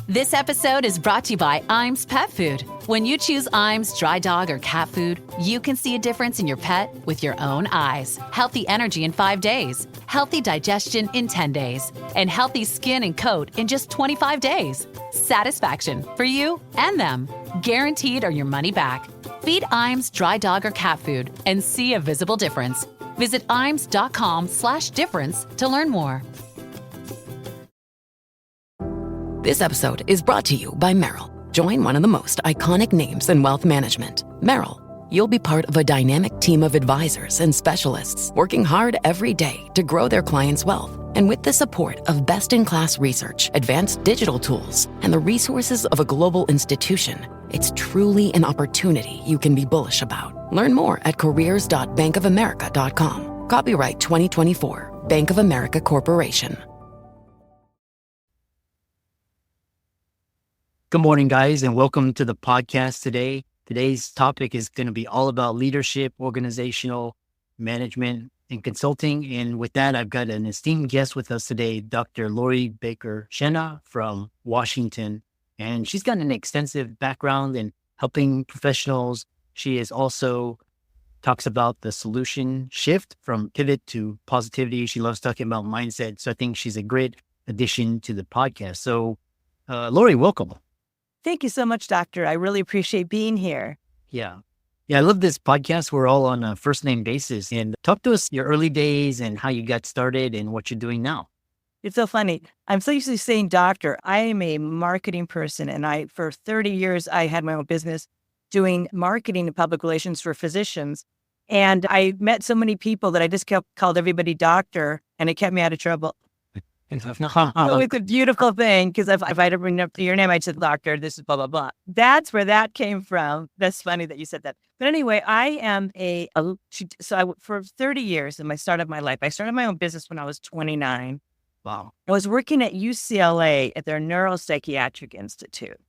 This episode is brought to you by Iams Pet Food. When you choose Iams dry dog or cat food, you can see a difference in your pet with your own eyes. Healthy energy in 5 days, healthy digestion in 10 days, and healthy skin and coat in just 25 days. Satisfaction for you and them. Guaranteed or your money back. Feed Iams dry dog or cat food and see a visible difference. Visit iams.com/difference to learn more. This episode is brought to you by Merrill. Join one of the most iconic names in wealth management, Merrill. You'll be part of a dynamic team of advisors and specialists working hard every day to grow their clients' wealth. And with the support of best-in-class research, advanced digital tools, and the resources of a global institution, it's truly an opportunity you can be bullish about. Learn more at careers.bankofamerica.com. Copyright 2024, Bank of America Corporation. Good morning, guys, and welcome to the podcast today. Today's topic is going to be all about leadership, organizational management, and consulting. And with that, I've got an esteemed guest with us today, Dr. Lori Baker Schena from Washington. And she's got an extensive background in helping professionals. She is also talks about the solution shift from pivot to positivity. She loves talking about mindset. So I think she's a great addition to the podcast. So Lori, welcome. Thank you so much, Doctor. I really appreciate being here. Yeah, I love this podcast. We're all on a first name basis. And talk to us your early days and how you got started and what you're doing now. It's so funny. I'm so used to saying doctor. I am a marketing person. And for 30 years, I had my own business doing marketing and public relations for physicians. And I met so many people that I just called everybody doctor, and it kept me out of trouble. So it's a beautiful thing, because if I had to bring up your name, I'd say, doctor, this is blah, blah, blah. That's where that came from. That's funny that you said that. But anyway, I am for 30 years in my start of my life, I started my own business when I was 29. Wow. I was working at UCLA at their Neuropsychiatric Institute.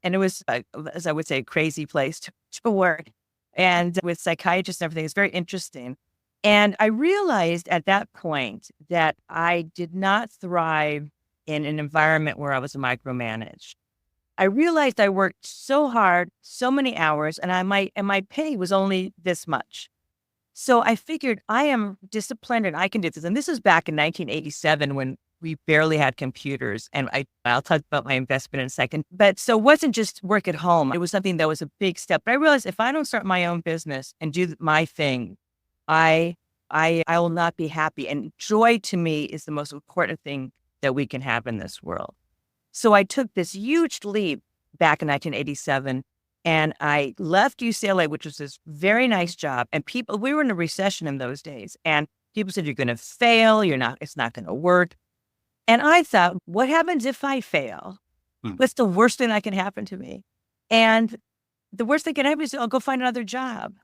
And it was, as I would say, a crazy place to work. And with psychiatrists and everything, it's very interesting. And I realized at that point that I did not thrive in an environment where I was micromanaged. I realized I worked so hard, so many hours, and my pay was only this much. So I figured I am disciplined and I can do this. And this is back in 1987 when we barely had computers. And I'll talk about my investment in a second. But so it wasn't just work at home. It was something that was a big step. But I realized if I don't start my own business and do my thing, I will not be happy. And joy to me is the most important thing that we can have in this world. So I took this huge leap back in 1987, and I left UCLA, which was this very nice job. And we were in a recession in those days, and people said, you're going to fail. It's not going to work. And I thought, what happens if I fail? What's the worst thing that can happen to me? And the worst thing that can happen is I'll go find another job.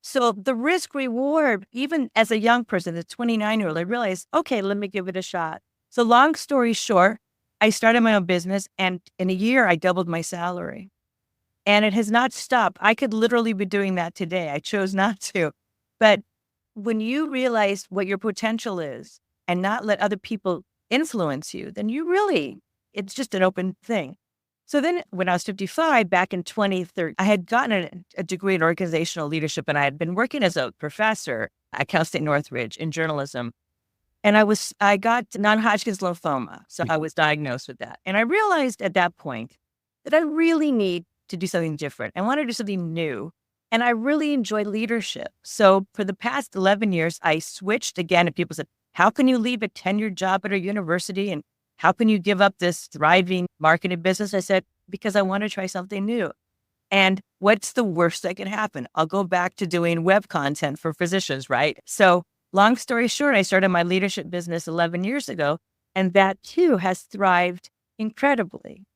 So the risk reward, even as a young person, a 29-year-old, I realized, okay, let me give it a shot. So long story short, I started my own business, and in a year, I doubled my salary. And it has not stopped. I could literally be doing that today. I chose not to. But when you realize what your potential is and not let other people influence you, then it's just an open thing. So then when I was 55, back in 2013, I had gotten a degree in organizational leadership, and I had been working as a professor at Cal State Northridge in journalism. And I got non-Hodgkin's lymphoma. So I was diagnosed with that. And I realized at that point that I really need to do something different. I want to do something new. And I really enjoy leadership. So for the past 11 years, I switched again, and people said, how can you leave a tenured job at a university? And how can you give up this thriving marketing business? I said, because I want to try something new. And what's the worst that can happen? I'll go back to doing web content for physicians, right? So long story short, I started my leadership business 11 years ago, and that too has thrived incredibly.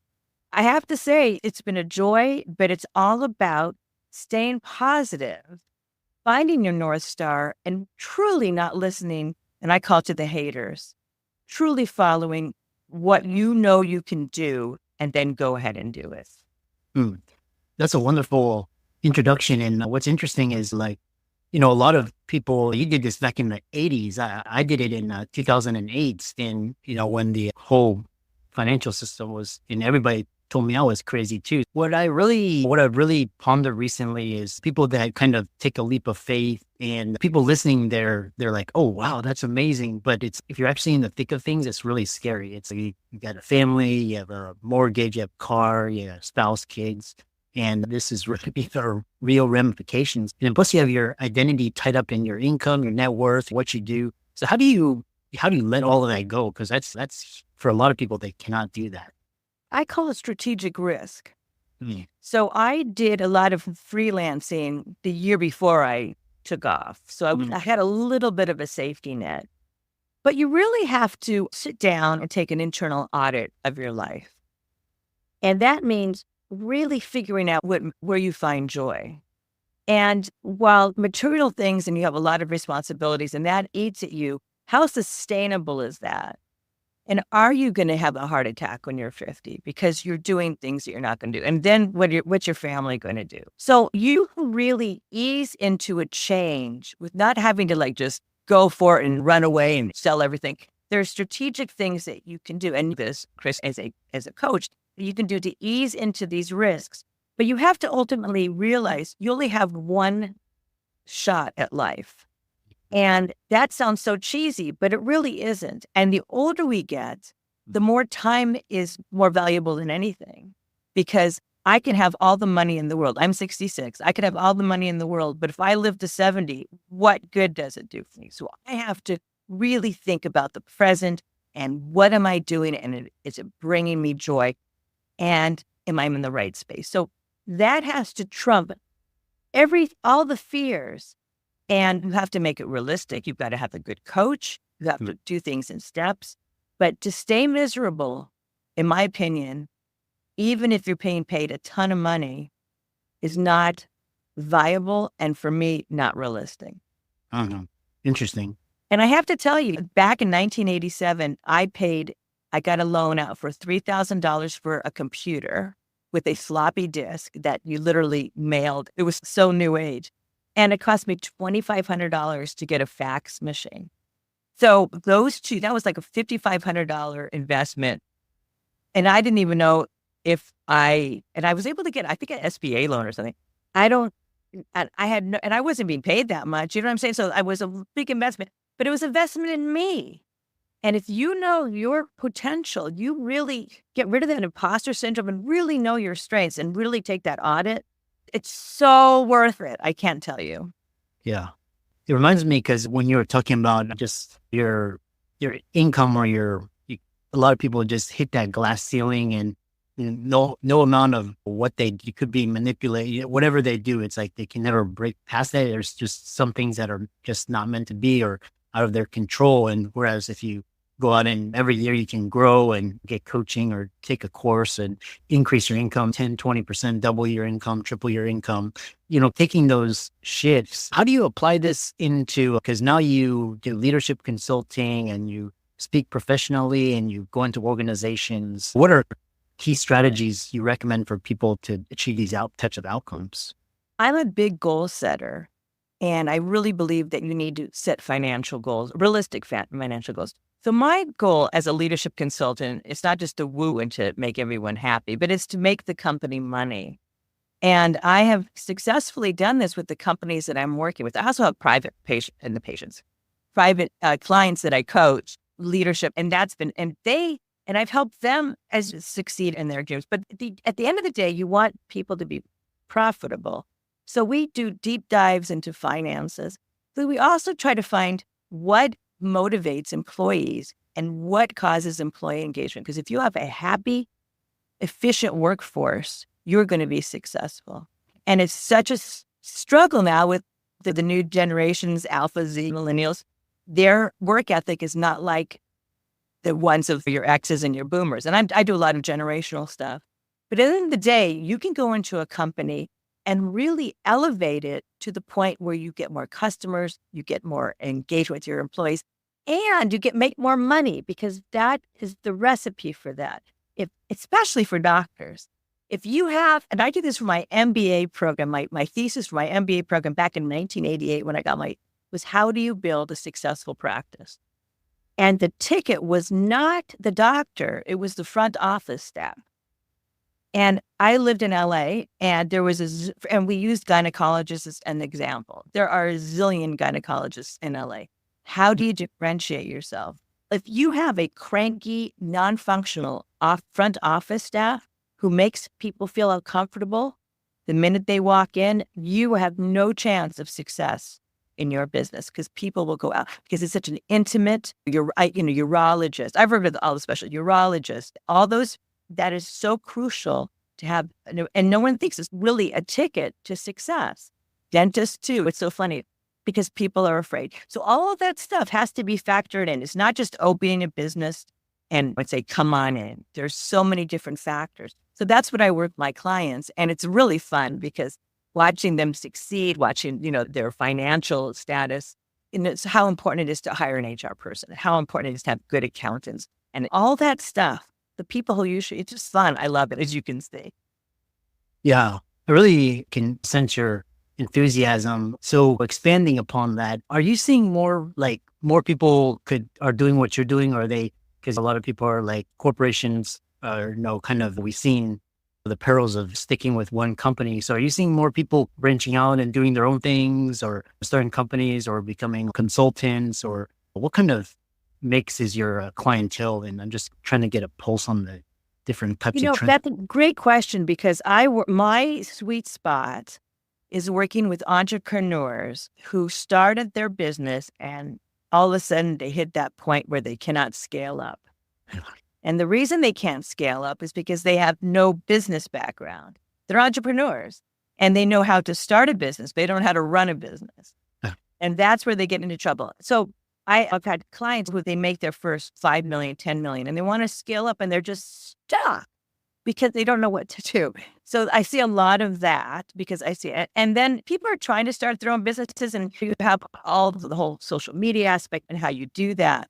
I have to say it's been a joy, but it's all about staying positive, finding your North Star, and truly not listening, and I call it to the haters, truly following what you know you can do, and then go ahead and do it. That's a wonderful introduction. And what's interesting is a lot of people, you did this back in the 80s. I did it in 2008. And, when the whole financial system and everybody told me I was crazy too. What I've really pondered recently is people that kind of take a leap of faith, and people listening, they're like, oh, wow, that's amazing. But if you're actually in the thick of things, it's really scary. It's like you got a family, you have a mortgage, you have a car, you have a spouse, kids. And this is really the real ramifications. And plus you have your identity tied up in your income, your net worth, what you do. So how do you let all of that go? Because that's for a lot of people, they cannot do that. I call it strategic risk. Mm. So I did a lot of freelancing the year before I took off. So I had a little bit of a safety net. But you really have to sit down and take an internal audit of your life. And that means really figuring out where you find joy. And while material things and you have a lot of responsibilities and that eats at you, how sustainable is that? And are you going to have a heart attack when you're 50 because you're doing things that you're not going to do? And then what's your family going to do? So you can really ease into a change with not having to just go for it and run away and sell everything. There are strategic things that you can do. And this, Chris, as a coach, you can do to ease into these risks. But you have to ultimately realize you only have one shot at life. And that sounds so cheesy, but it really isn't. And the older we get, the more time is more valuable than anything, because I can have all the money in the world. I'm 66. I could have all the money in the world, but if I live to 70, what good does it do for me? So I have to really think about the present and what am I doing? And is it bringing me joy? And am I in the right space? So that has to trump all the fears. And you have to make it realistic. You've got to have a good coach. You have to do things in steps. But to stay miserable, in my opinion, even if you're being paid a ton of money, is not viable. And for me, not realistic. Interesting. And I have to tell you, back in 1987, I got a loan out for $3,000 for a computer with a floppy disk that you literally mailed. It was so new age. And it cost me $2,500 to get a fax machine. So those two, that was like a $5,500 investment. And I didn't even know I was able to get, I think, an SBA loan or something. I wasn't being paid that much. You know what I'm saying? So it was a big investment, but it was investment in me. And if you know your potential, you really get rid of that imposter syndrome and really know your strengths and really take that audit. It's so worth it. I can't tell you. Yeah. It reminds me, because when you were talking about just your income, or a lot of people just hit that glass ceiling, and no amount of what they could be manipulated, whatever they do, it's like they can never break past that. There's just some things that are just not meant to be or out of their control. And whereas if you go out and every year you can grow and get coaching or take a course and increase your income 10, 20%, double your income, triple your income, taking those shifts. How do you apply this because now you do leadership consulting and you speak professionally and you go into organizations. What are key strategies you recommend for people to achieve these types of outcomes? I'm a big goal setter, and I really believe that you need to set financial goals, realistic financial goals. So my goal as a leadership consultant is not just to woo and to make everyone happy, but it's to make the company money. And I have successfully done this with the companies that I'm working with. I also have private clients that I coach, leadership, and I've helped them succeed in their dreams. But at the end of the day, you want people to be profitable. So we do deep dives into finances. But we also try to find what motivates employees and what causes employee engagement. Because if you have a happy, efficient workforce, you're going to be successful. And it's such a struggle now with the new generations, Alpha, Z, millennials. Their work ethic is not like the ones of your X's and your boomers. And I do a lot of generational stuff. But at the end of the day, you can go into a company and really elevate it to the point where you get more customers, you get more engagement with your employees, and you make more money, because that is the recipe for that. Especially for doctors. If you have, and I did this for my MBA program, my thesis for my MBA program back in 1988 when I got was how do you build a successful practice? And the ticket was not the doctor, it was the front office staff. And I lived in LA, and there was and we used gynecologists as an example. There are a zillion gynecologists in LA. How do you differentiate yourself? If you have a cranky, non-functional front office staff who makes people feel uncomfortable, the minute they walk in, you have no chance of success in your business because people will go out because it's such an intimate, urologist. I've heard of all the special urologists, all those. That is so crucial to have, and no one thinks it's really a ticket to success. Dentists too. It's so funny because people are afraid. So all of that stuff has to be factored in. It's not just, being a business and I'd say, come on in. There's so many different factors. So that's what I work with my clients. And it's really fun because watching them succeed, watching, their financial status, and it's how important it is to hire an HR person, how important it is to have good accountants and all that stuff. The people who usually, it's just fun. I love it, as you can see. Yeah, I really can sense your enthusiasm. So expanding upon that, are you seeing more people are doing what you're doing? Or are they, because a lot of people are like corporations are we've seen the perils of sticking with one company. So are you seeing more people branching out and doing their own things or starting companies or becoming consultants, or what kind of mix is your clientele? And I'm just trying to get a pulse on the different types of trends. That's a great question because my sweet spot is working with entrepreneurs who started their business and all of a sudden they hit that point where they cannot scale up. And the reason they can't scale up is because they have no business background. They're entrepreneurs and they know how to start a business. They don't know how to run a business. And that's where they get into trouble. So I've had clients who they make their first 5 million, 10 million, and they want to scale up and they're just stuck because they don't know what to do. So I see a lot of that because I see it. And then people are trying to start their own businesses and you have all the whole social media aspect and how you do that.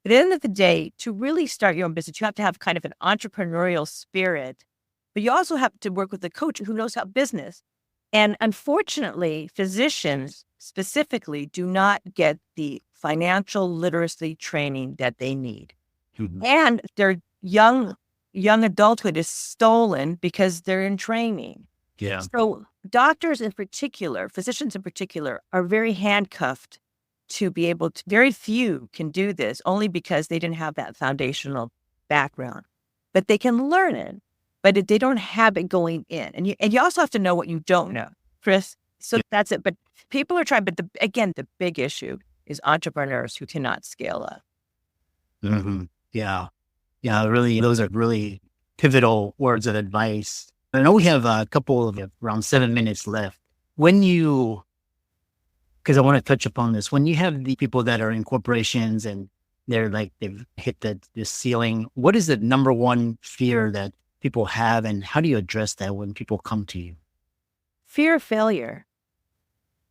But at the end of the day, to really start your own business, you have to have kind of an entrepreneurial spirit, but you also have to work with a coach who knows how business. And unfortunately, physicians specifically do not get the financial literacy training that they need. Mm-hmm. And their young adulthood is stolen because they're in training. Yeah. So doctors in particular, physicians in particular, are very handcuffed to be able to, very few can do this only because they didn't have that foundational background. But they can learn it, but they don't have it going in. And you also have to know what you don't know, Chris. So that's it. But people are trying, but the big issue is entrepreneurs who cannot scale up. Mm-hmm. Yeah. Yeah. Really, those are really pivotal words of advice. I know we have a couple of around 7 minutes left. Because I want to touch upon this, when you have the people that are in corporations and they've hit the ceiling, what is the number one fear that people have and how do you address that when people come to you? Fear of failure.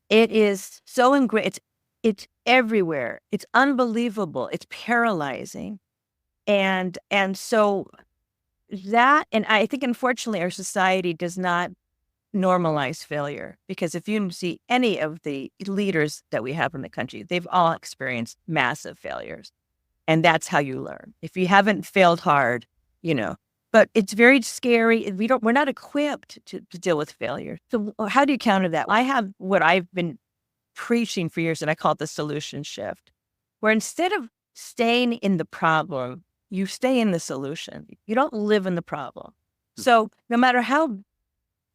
It is so ingrained. It's everywhere. It's unbelievable. It's paralyzing. And so that, and I think unfortunately our society does not normalize failure because if you see any of the leaders that we have in the country, they've all experienced massive failures. And that's how you learn. If you haven't failed hard, but it's very scary. We're not equipped to deal with failure. So how do you counter that? I have what I've been preaching for years, and I call it the solution shift, where instead of staying in the problem, you stay in the solution. You don't live in the problem. So no matter how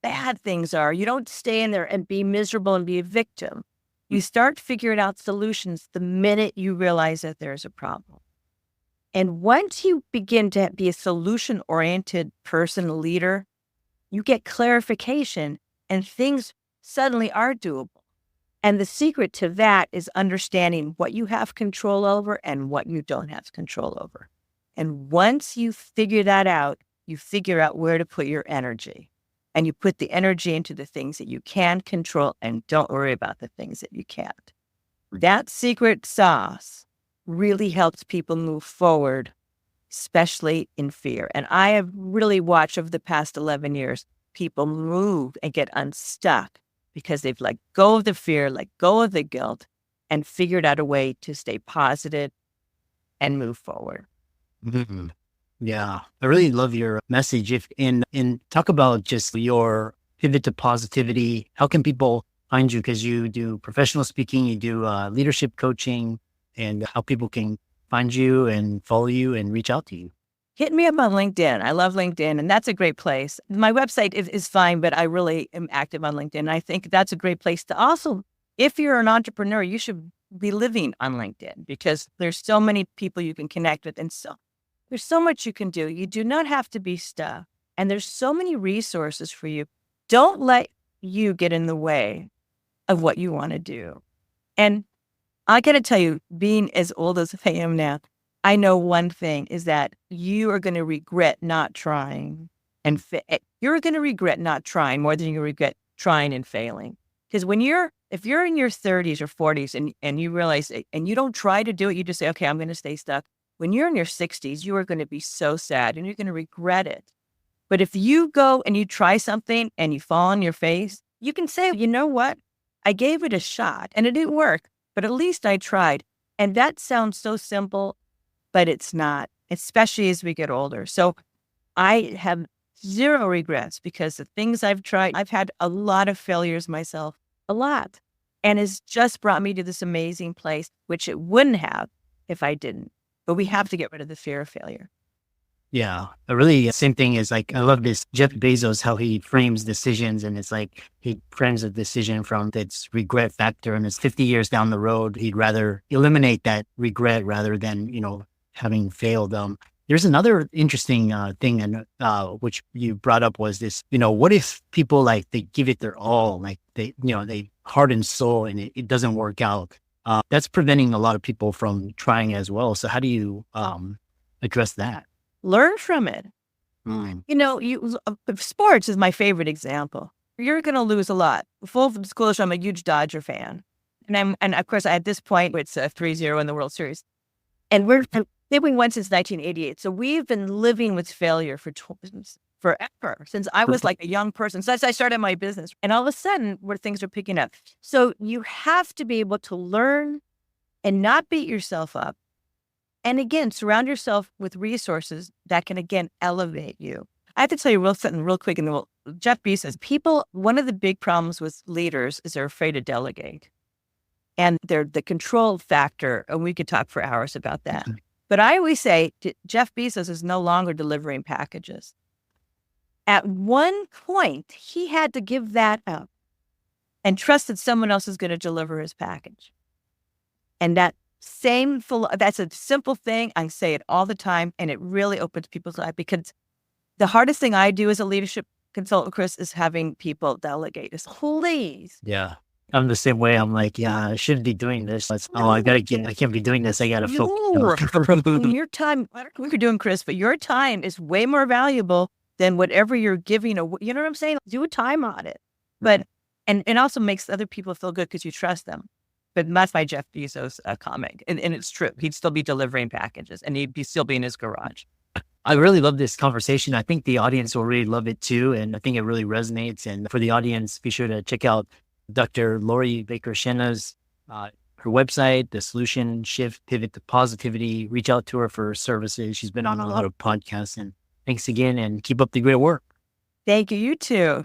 bad things are, you don't stay in there and be miserable and be a victim. You start figuring out solutions the minute you realize that there's a problem. And once you begin to be a solution-oriented person, leader, you get clarification and things suddenly are doable. And the secret to that is understanding what you have control over and what you don't have control over. And once you figure that out, you figure out where to put your energy. And you put the energy into the things that you can control and don't worry about the things that you can't. That secret sauce really helps people move forward, especially in fear. And I have really watched over the past 11 years, people move and get unstuck because they've let go of the fear, let go of the guilt, and figured out a way to stay positive and move forward. Mhm. Yeah, I really love your message. If and talk about just your pivot to positivity. How can people find you? Because you do professional speaking, you do leadership coaching, and how people can find you and follow you and reach out to you. Hit me up on LinkedIn. I love LinkedIn, and that's a great place. My website is fine, but I really am active on LinkedIn. And I think that's a great place to also, if you're an entrepreneur, you should be living on LinkedIn because there's so many people you can connect with. And so there's so much you can do. You do not have to be stuck. And there's so many resources for you. Don't let you get in the way of what you want to do. And I got to tell you, being as old as I am now, I know one thing is that you are going to regret not trying and you're going to regret not trying more than you regret trying and failing. Because if you're in your 30s or 40s and you realize and you don't try to do it, you just say, okay, I'm going to stay stuck. When you're in your 60s, you are going to be so sad and you're going to regret it. But if you go and you try something and you fall on your face, you can say, you know what? I gave it a shot and it didn't work, but at least I tried. And that sounds so simple, but it's not, especially as we get older. So I have zero regrets because the things I've tried, I've had a lot of failures myself, a lot. And it's just brought me to this amazing place, which it wouldn't have if I didn't. But we have to get rid of the fear of failure. Yeah, really same thing is like, I love this Jeff Bezos, how he frames decisions. And it's like, he frames a decision from its regret factor. And it's 50 years down the road, he'd rather eliminate that regret rather than, having failed. There's another interesting thing, and which you brought up was this, what if people like, they give it their all, like they heart and soul and it doesn't work out. That's preventing a lot of people from trying as well. So how do you address that? Learn from it. Mm. Sports is my favorite example. You're going to lose a lot. Full disclosure, I'm a huge Dodger fan. And of course, at this point, it's 3-0 in the World Series. And they've been won since 1988. So we've been living with failure for forever, since I was like a young person, since I started my business. And all of a sudden, where things are picking up. So you have to be able to learn and not beat yourself up. And again, surround yourself with resources that can, again, elevate you. I have to tell you something real quick. And Jeff Bezos, one of the big problems with leaders is they're afraid to delegate. And they're the control factor. And we could talk for hours about that. But I always say Jeff Bezos is no longer delivering packages. At one point, he had to give that up and trust that someone else is going to deliver his package. And that's a simple thing. I say it all the time, and it really opens people's eyes, because the hardest thing I do as a leadership consultant, Chris, is having people delegate. Please. Yeah. I'm the same way. I'm like, yeah, I shouldn't be doing this. I can't be doing this. I got to focus. Your time, I don't know what you're doing, Chris, but your time is way more valuable than whatever you're giving. You know what I'm saying? Do a time audit. But, and it also makes other people feel good because you trust them. But that's my Jeff Bezos comment. And it's true. He'd still be delivering packages and he'd still be in his garage. I really love this conversation. I think the audience will really love it too. And I think it really resonates. And for the audience, be sure to check out Dr. Lori Baker Schena's her website, The Solution Shift Pivot to Positivity. Reach out to her for services. She's been on a lot of podcasts. And thanks again, and keep up the great work. Thank you. You too.